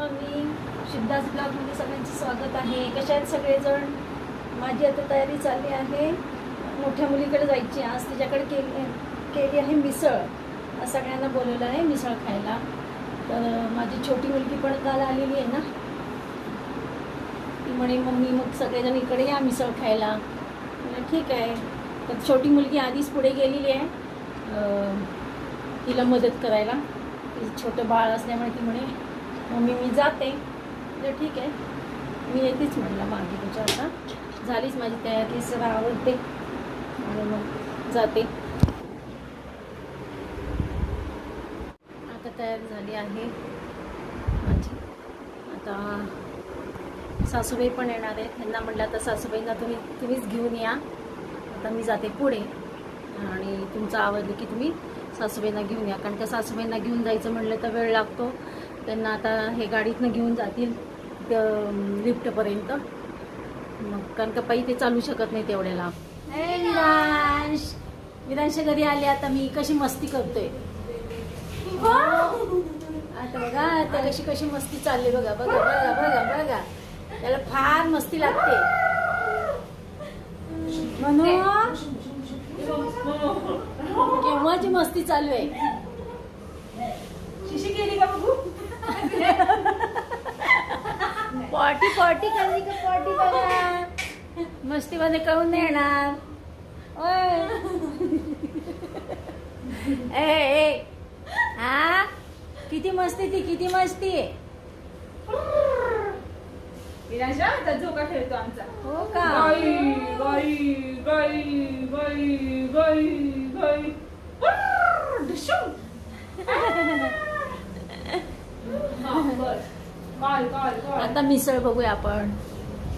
Morning. Siddharth ब्लॉगमध्ये सगळ्यांचं स्वागत आहे. कशा आहेत सगळेजण? माझी आता तयारी चालली आहे. मोठ्या मुलीकडे जायची. आज तिच्याकडे केली आहे मिसळ. आज सगळ्यांना बोलवलं आहे मिसळ खायला. तर माझी छोटी मुलगी पण काल आलेली आहे ना, ती म्हणे मम्मी मग सगळेजण इकडे या मिसळ खायला. ठीक आहे. तर छोटी मुलगी आधीच पुढे गेलेली आहे तिला मदत करायला. छोटं बाळ असल्यामुळे ती म्हणे मम्मी मी जाते. तर ठीक आहे, मी येतेच म्हणलं मागे तुझ्या. आता झालीच माझी तयारी, सगळं आवडते आणि मग जाते. आता तयारी झाली आहे माझी. आता सासूबाई पण येणार आहेत. त्यांना म्हटलं आता सासूबाईंना तुम्हीच घेऊन या. आता मी जाते पुढे आणि तुमचं आवडलं की तुम्ही सासूबाईंना घेऊन या. कारण का सासूबाईंना घेऊन जायचं म्हटलं तर वेळ लागतो त्यांना. आता हे गाडीतनं घेऊन जातील लिफ्टपर्यंत, मग कारण का पायी ते चालू शकत नाही तेवढ्या लांब. विरांश घरी आले. आता मी कशी मस्ती करतोय आता बघा. आता कशी मस्ती चालली बघा बघा बघा बघा बघा. त्याला फार मस्ती लागते म्हणून केव्हाची मस्ती चालू आहे. शिशी केली का बघू? पॉटी खाल्ली का? पॉटी बघा. मस्तीमध्ये कळून नाही येणार. ए हा किती मस्ती ती, किती मस्ती आहे. विरांशा आता झोका खेळतो आमचा. हो का? गाई गाई गाई गाई गाई गाई. आता मिसळ बघूया आपण.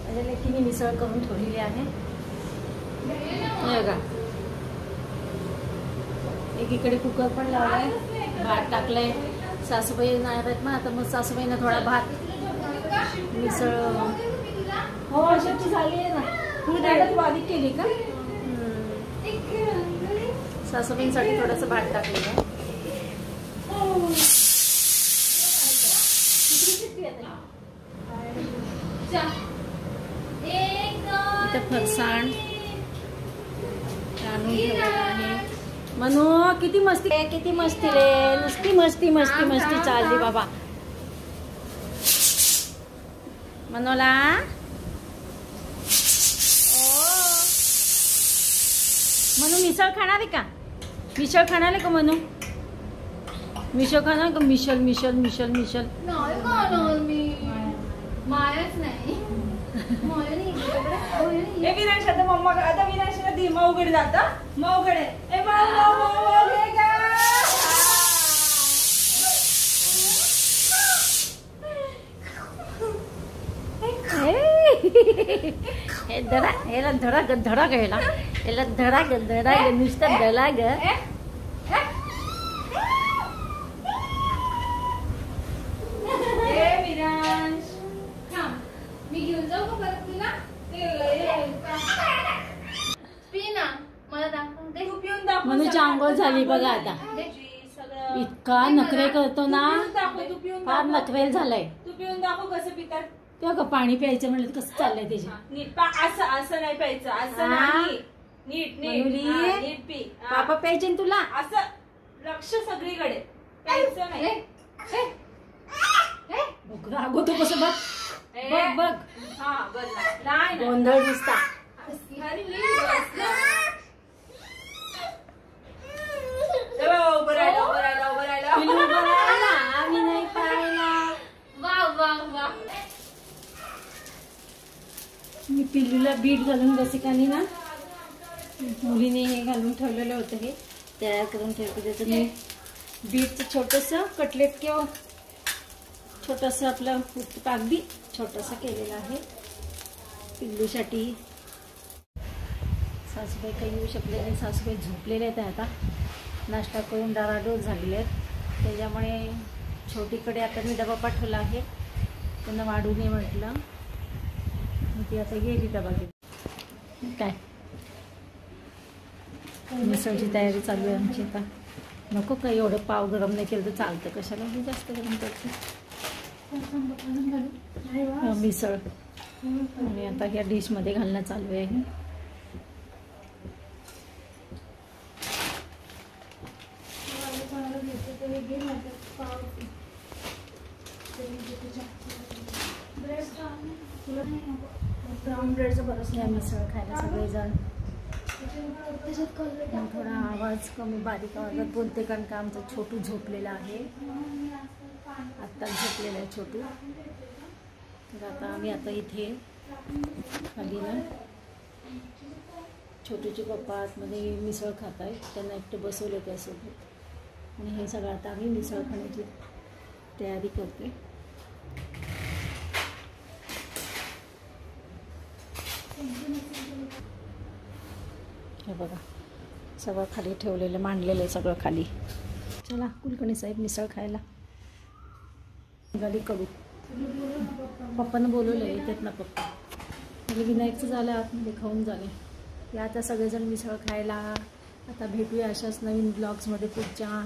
माझ्या लेकीने मिसळ करून ठेवलेली आहे. बघा, एकीकडे कुकर पण लावलाय, भात टाकलाय. सासूबाई येणार आहेत ना, आता मग सासूबाईंना थोडा भात मिसळ. हो अशाची झाली आहे ना. तू डायरेक्ट बारीक केली का? सासूबाईंसाठी थोडंसं भात टाकलेलं आहे. इथं फरसाण आणून ठेवलेलं आहे. मनू किती मस्ती रे. नुसती मस्ती चालली बाबा मनोला. मनू मिसळ खाणार आहे का? मिसळ खाणार आहे का मनू? मिसळ खाणार का? मिशल विरांश आता मम्मा आता विरांशला दी माऊकडे जाता. माऊकडे ए माऊ घे का? हे धडा, याला धडा घ्यायला, याला धडा नुसतं धडा ग. विरांश मी घेऊन जाऊ का परत तुला? मला दाखव. मनूची आंघोळ झाली बघा. आता इतका नखरे करतो ना, फार नखरेल झालाय. तू पिऊन दाखव कसं पितात. तेव्हा का पाणी प्यायचं म्हणलं कसं चाललंय त्याचे. नीट असं नाही प्यायचं. असं नाही. नीट पी. पापा प्यायचे ना तुला. असं लक्ष सगळीकडे प्यायचं नाही. रागवतो कसं बघ बघ. हा बरं नाही गोंधळ नुसता. आम्ही नाही पाहिला. मी पिल्लूला बीट घालून रसिकानी ना, मुलीने हे घालून ठेवलेलं होतं. हे तयार करून ठेवते. त्याचं मी बीटचं छोटंसं कटलेट किंवा छोटंसं आपलं कागदी छोटंसं केलेलं आहे पिल्लूसाठी. सासूबाई काही येऊ शकले नाही. सासूबाई झोपलेले आहेत. आता नाश्ता करून डाराडोर झालेले आहेत. त्याच्यामुळे छोटीकडे आता मी डबा पाठवला आहे. त्यांना वाढू नये म्हटलं. ती आता गेली डबा घेऊन. काय मिसळची तयारी चालू आहे आमची आता. नको काही एवढं पाव गरम नाही केलं तर चालतं. कशाला जास्त गरम करते. मिसळ आणि आता ह्या डिशमध्ये घालणं चालू आहे. ब्राऊन ब्रेडचं बरंच या मिसळ खायला सगळेजण. थोडा आवाज कमी बारीक आवाजात बोलते कारण का आमचं छोटू झोपलेला आहे. आत्ताच झोपलेला आहे छोटू. तर आता आम्ही आता इथे खाली ना छोटूचे पप्पा आतमध्ये मिसळ खात आहेत. त्यांना एकटे बसवले त्यासोबत आणि हे सगळं आता आम्ही मिसळ खाण्याची तयारी करते. हे बघा सगळं खाली ठेवलेलं मांडलेलं आहे सगळं खाली. चला कुलकर्णी साहेब मिसळ खायला निघाली कडू. पप्पानं बोलवलं येतात ना पप्पा. म्हणजे विनायकचं झालं आतमध्ये खाऊन झाले. या आता सगळेजण मिसळ खायला. आता भेटूया अशाच नवीन ब्लॉग्समध्ये पुढच्या.